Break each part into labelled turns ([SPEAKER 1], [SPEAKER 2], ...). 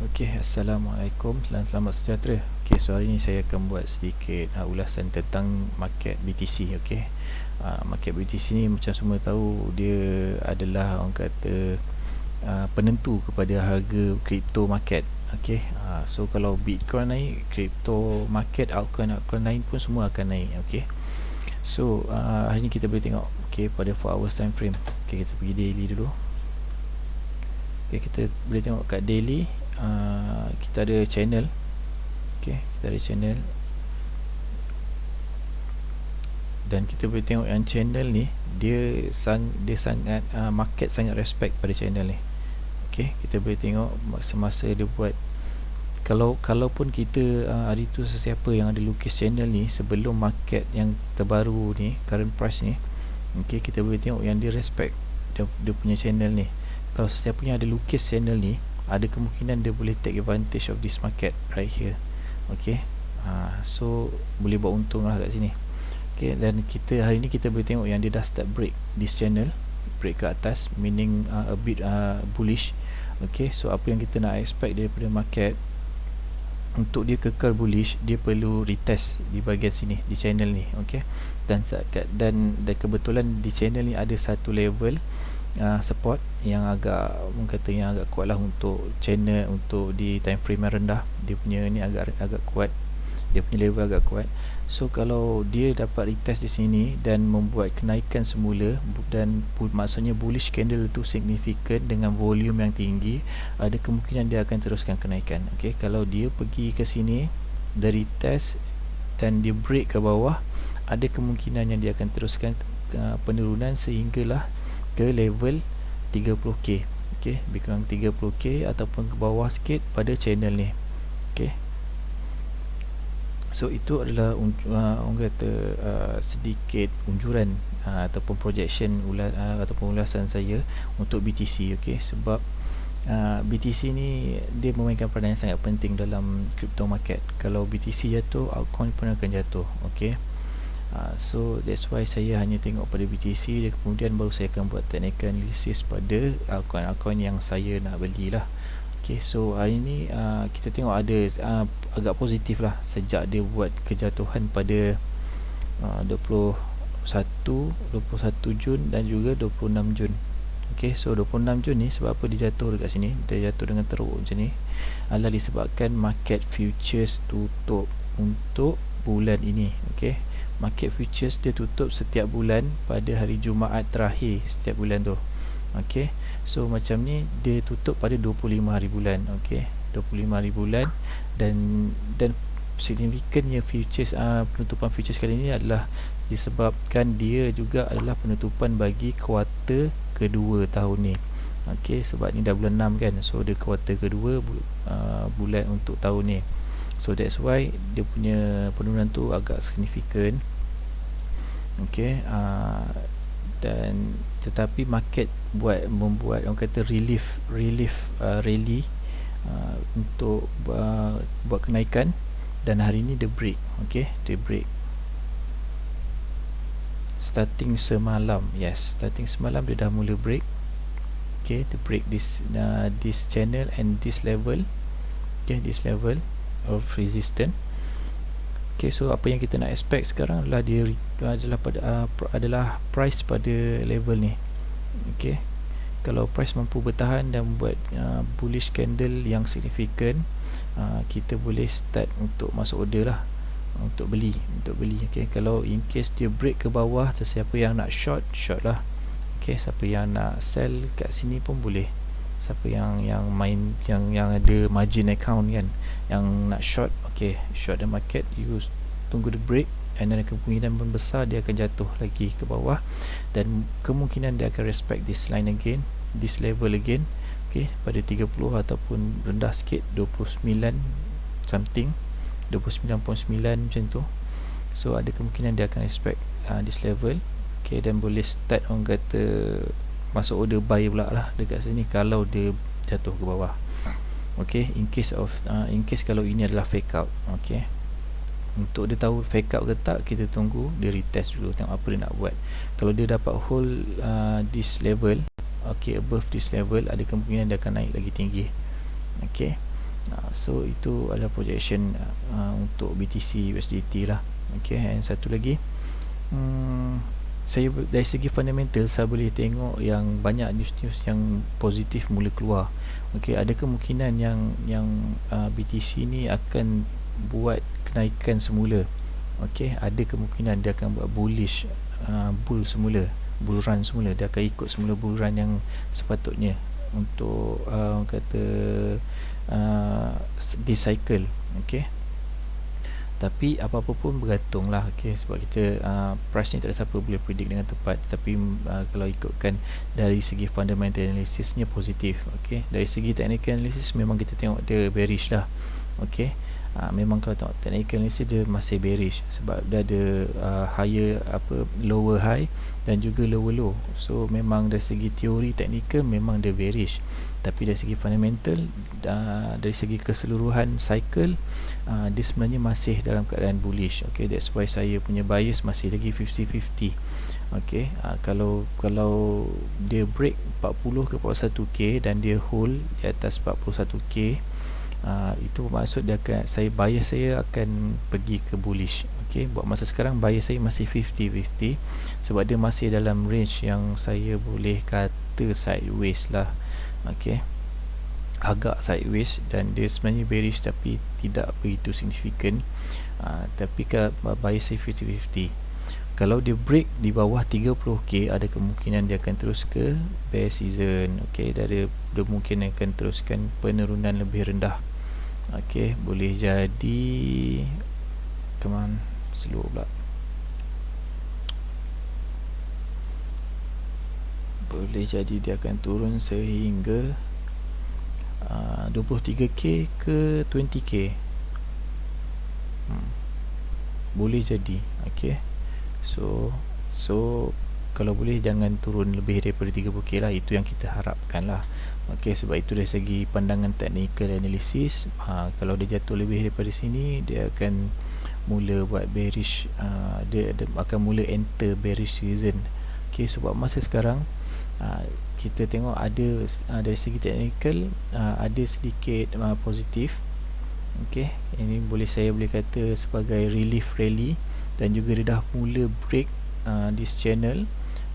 [SPEAKER 1] Okey, Assalamualaikum, selamat sejahtera. Okey, so hari ini saya akan buat sedikit ulasan tentang market BTC. Okey, market BTC ni macam semua tahu, dia adalah orang kata penentu kepada harga crypto market. Okey, so kalau Bitcoin naik, crypto market, altcoin lain pun semua akan naik. Okey, so hari ni kita boleh tengok okey pada 4 hours time frame. Okey, kita pergi daily dulu. Okey, kita boleh tengok kat daily. Kita ada channel. Okey, kita ada channel dan kita boleh tengok yang channel ni dia sangat market sangat respect pada channel ni. Okey, kita boleh tengok semasa dia buat, kalaupun kita hari tu sesiapa yang ada lukis channel ni sebelum market yang terbaru ni, current price ni, okey, kita boleh tengok yang dia respect dia punya channel ni. Kalau sesiapa yang ada lukis channel ni, ada kemungkinan dia boleh take advantage of this market right here. Okay, so boleh buat untung lah kat sini. Okay, dan kita hari ni kita boleh tengok yang dia dah start break this channel, break ke atas, meaning a bit bullish. Okay, so apa yang kita nak expect daripada market untuk dia kekal bullish, dia perlu retest di bahagian sini, di channel ni. Okay, dan kebetulan di channel ni ada satu level support yang agak kuat lah untuk channel, untuk di time frame yang rendah. Dia punya ni agak kuat, dia punya level agak kuat. So kalau dia dapat retest di sini dan membuat kenaikan semula, dan maksudnya bullish candle tu signifikan dengan volume yang tinggi, ada kemungkinan dia akan teruskan kenaikan. Okay, kalau dia pergi ke sini, dari retest dan dia break ke bawah, ada kemungkinan yang dia akan teruskan penurunan sehinggalah ke level 30k. Okey, lebih kurang 30k ataupun ke bawah sikit pada channel ni. Okey, so itu adalah orang kata sedikit unjuran ataupun projection ataupun ulasan saya untuk BTC. Okey, sebab BTC ni dia memainkan peranan yang sangat penting dalam crypto market. Kalau BTC jatuh, altcoin pun akan jatuh. Okey, so that's why saya hanya tengok pada BTC, dan kemudian baru saya akan buat technical analysis pada altcoin yang saya nak belilah. Okay, so hari ni kita tengok ada agak positif lah sejak dia buat kejatuhan pada 21 Jun dan juga 26 Jun. Okay, so 26 Jun ni sebab apa dia jatuh dekat sini, dia jatuh dengan teruk macam ni, adalah disebabkan market futures tutup untuk bulan ini. Okay, market futures dia tutup setiap bulan pada hari Jumaat terakhir setiap bulan tu. Okey, so macam ni dia tutup pada 25 hari bulan. Okey, 25 hari bulan, dan signifikannya futures, penutupan futures kali ini adalah disebabkan dia juga adalah penutupan bagi kuarter kedua tahun ni. Okey, sebab ni dah bulan 6 kan, so dia kuarter kedua bulan untuk tahun ni. So that's why dia punya penurunan tu agak signifikan. Okey, dan tetapi market membuat orang kata relief rally untuk buat kenaikan, dan hari ni dia break. Okey, dia break starting semalam. Yes, starting semalam dia dah mula break. Okey, dia break this channel and this level. Okay, this level of resistance. Okay, so apa yang kita nak expect sekarang adalah dia adalah price pada level ni. Okay, kalau price mampu bertahan dan buat bullish candle yang signifikan, kita boleh start untuk masuk order lah, untuk beli. Okay, kalau in case dia break ke bawah, sesiapa yang nak short lah. Okay, siapa yang nak sell kat sini pun boleh. Siapa yang main yang ada margin account kan, yang nak short, okay, short the market, you tunggu the break, and then kemungkinan besar dia akan jatuh lagi ke bawah, dan kemungkinan dia akan respect this line again, this level again. Okay, pada 30 ataupun rendah sikit 29 something, 29.9 macam tu. So ada kemungkinan dia akan respect this level. Okay, dan boleh start orang kata masuk order buy pula lah dekat sini kalau dia jatuh ke bawah. Okay, in case kalau ini adalah fake out. Okay, untuk dia tahu fake out ke tak, kita tunggu dia retest dulu, tengok apa dia nak buat. Kalau dia dapat hold this level, okay, above this level, ada kemungkinan dia akan naik lagi tinggi. Okay, So itu adalah projection untuk BTC USDT lah. Okay, and satu lagi, saya dari segi fundamental saya boleh tengok yang banyak news-news yang positif mula keluar. Okey, ada kemungkinan yang BTC ni akan buat kenaikan semula. Okey, ada kemungkinan dia akan buat bullish, bull semula, bull run semula. Dia akan ikut semula bull run yang sepatutnya untuk kata this cycle. Okey, tapi apa-apa pun bergantung lah, okay? Sebab kita price ni tak ada siapa boleh predict dengan tepat. Tapi kalau ikutkan dari segi fundamental analysisnya positif, okay? Dari segi technical analysis memang kita tengok dia bearish lah, okay? Memang kalau tengok technical analysis dia masih bearish sebab dia ada higher lower high dan juga lower low. So memang dari segi teori technical memang dia bearish, tapi dari segi fundamental, dari segi keseluruhan cycle, dia sebenarnya masih dalam keadaan bullish. Okay, that's why saya punya bias masih lagi 50-50. Okay, kalau dia break 40 ke 41k dan dia hold di atas 41k, itu maksud dia akan, bias saya akan pergi ke bullish. Okay, buat masa sekarang bias saya masih 50-50 sebab dia masih dalam range yang saya boleh kata sideways lah. Okay, agak sideways dan dia sebenarnya bearish tapi tidak begitu signifikan. Tapi bias saya 50-50. Kalau dia break di bawah 30k, ada kemungkinan dia akan terus ke bear season. Okay, dia mungkin akan teruskan penurunan lebih rendah. Okay, boleh jadi, come on, slow pula. Boleh jadi dia akan turun sehingga 23k ke 20k. Boleh jadi. Okay, so kalau boleh jangan turun lebih daripada 30k lah. Itu yang kita harapkan lah. Okay, sebab itu dari segi pandangan technical analysis, kalau dia jatuh lebih daripada sini, dia akan mula buat bearish, dia akan mula enter bearish season. Okay, sebab masa sekarang kita tengok ada dari segi technical ada sedikit positif. Okay, ini saya boleh kata sebagai relief rally, dan juga dia dah mula break this channel,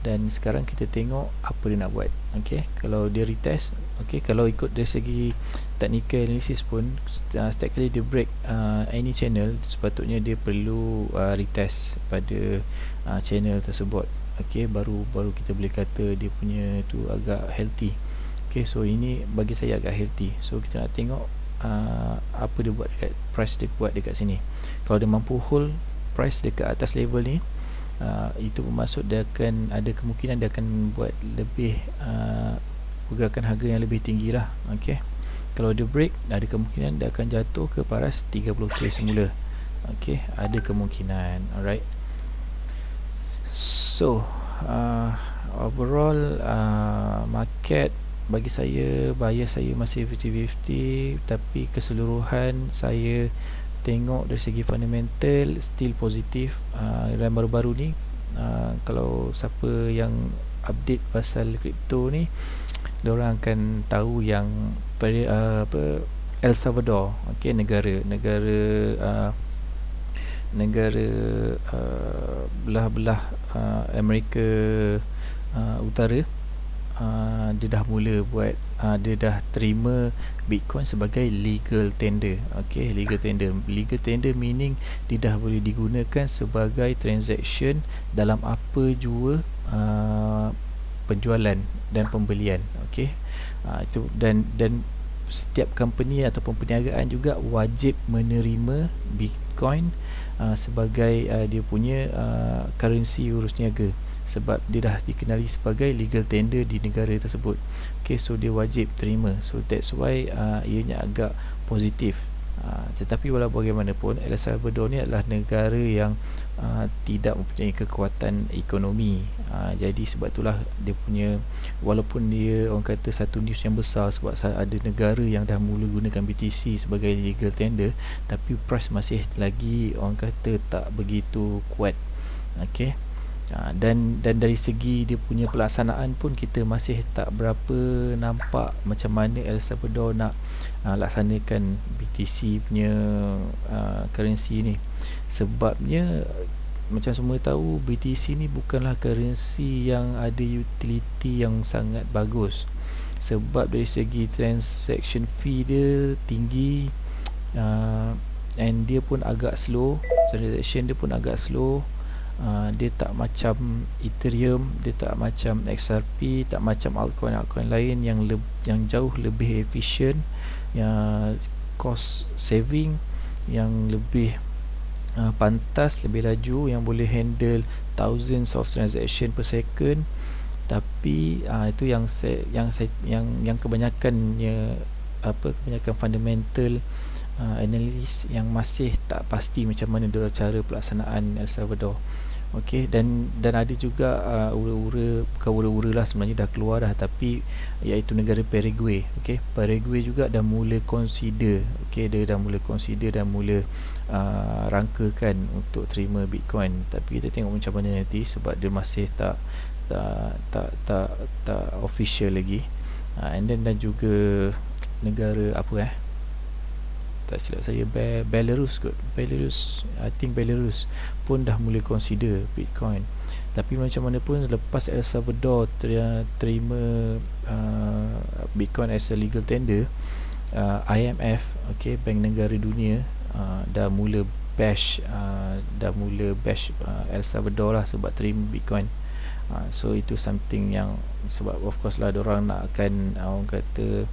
[SPEAKER 1] dan sekarang kita tengok apa dia nak buat. Okay, kalau dia retest, okay, kalau ikut dari segi technical analysis pun, setiap kali dia break any channel, sepatutnya dia perlu retest pada channel tersebut. Okay, baru kita boleh kata dia punya tu agak healthy. Okay, so ini bagi saya agak healthy. So kita nak tengok apa dia buat dekat price dia buat dekat sini. Kalau dia mampu hold price dekat atas level ni, itu bermaksud dia akan ada kemungkinan dia akan buat lebih pergerakan harga yang lebih tinggi lah. Okay, kalau dia break, ada kemungkinan dia akan jatuh ke paras 30k semula. Okay, ada kemungkinan. Alright, so overall market bagi saya, bias saya masih 50-50, tapi keseluruhan saya tengok dari segi fundamental still positif. Dan baru-baru ni kalau siapa yang update pasal kripto ni, diorang akan tahu yang El Salvador, okay, negara belah-belah Amerika Utara, dia dah mula buat, dia dah terima Bitcoin sebagai legal tender. Okay, legal tender meaning dia dah boleh digunakan sebagai transaction dalam apa jua penjualan dan pembelian. Okay, itu dan setiap company ataupun perniagaan juga wajib menerima Bitcoin sebagai dia punya currency urus niaga, sebab dia dah dikenali sebagai legal tender di negara tersebut. Okay, so dia wajib terima. So that's why ianya agak positif. Tetapi walau bagaimanapun, El Salvador ni adalah negara yang tidak mempunyai kekuatan ekonomi. Jadi sebab itulah dia punya, walaupun dia orang kata satu news yang besar sebab ada negara yang dah mula gunakan BTC sebagai legal tender, tapi price masih lagi orang kata tak begitu kuat. Okay, Dan dari segi dia punya pelaksanaan pun kita masih tak berapa nampak macam mana El Salvador nak laksanakan BTC punya currency ni. Sebabnya macam semua tahu, BTC ni bukanlah currency yang ada utility yang sangat bagus. Sebab dari segi transaction fee dia tinggi, and dia pun agak slow, transaction dia pun agak slow. Dia tak macam Ethereum, dia tak macam XRP, tak macam altcoin-altcoin lain yang jauh lebih efisien, yang cost saving, yang lebih pantas, lebih laju, yang boleh handle thousands of transaction per second. Tapi itu yang kebanyakannya kebanyakan fundamental analis yang masih tak pasti macam mana cara pelaksanaan El Salvador. Okey, dan ada juga bukan ura-ura lah, sebenarnya dah keluar dah, tapi iaitu negara Paraguay. Okey, Paraguay juga dah mula consider, dia dah mula consider dan mula rangkakan untuk terima Bitcoin. Tapi kita tengok macam mana nanti, sebab dia masih tak official lagi. And then dan juga negara tak silap saya Belarus kot. I think Belarus pun dah mula consider Bitcoin. Tapi macam mana pun, lepas El Salvador terima Bitcoin as a legal tender, IMF, Bank Negara Dunia, dah mula bash El Salvador lah sebab terima Bitcoin. So itu something yang, sebab of course lah diorang nak akan orang kata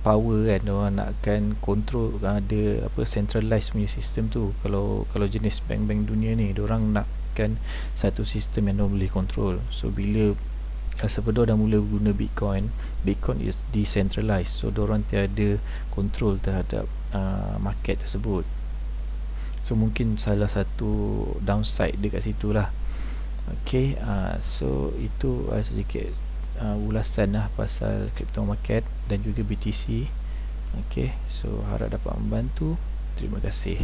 [SPEAKER 1] power kan, diorang nak akan control, ada centralized punya sistem tu. Kalau jenis bank-bank dunia ni, diorang nakkan satu sistem yang diorang boleh control. So bila El Salvador dah mula guna Bitcoin is decentralized, so diorang tiada control terhadap market tersebut. So mungkin salah satu downside dia kat situ lah. So itu sedikit ulasan lah pasal crypto market dan juga BTC. So harap dapat membantu. Terima kasih.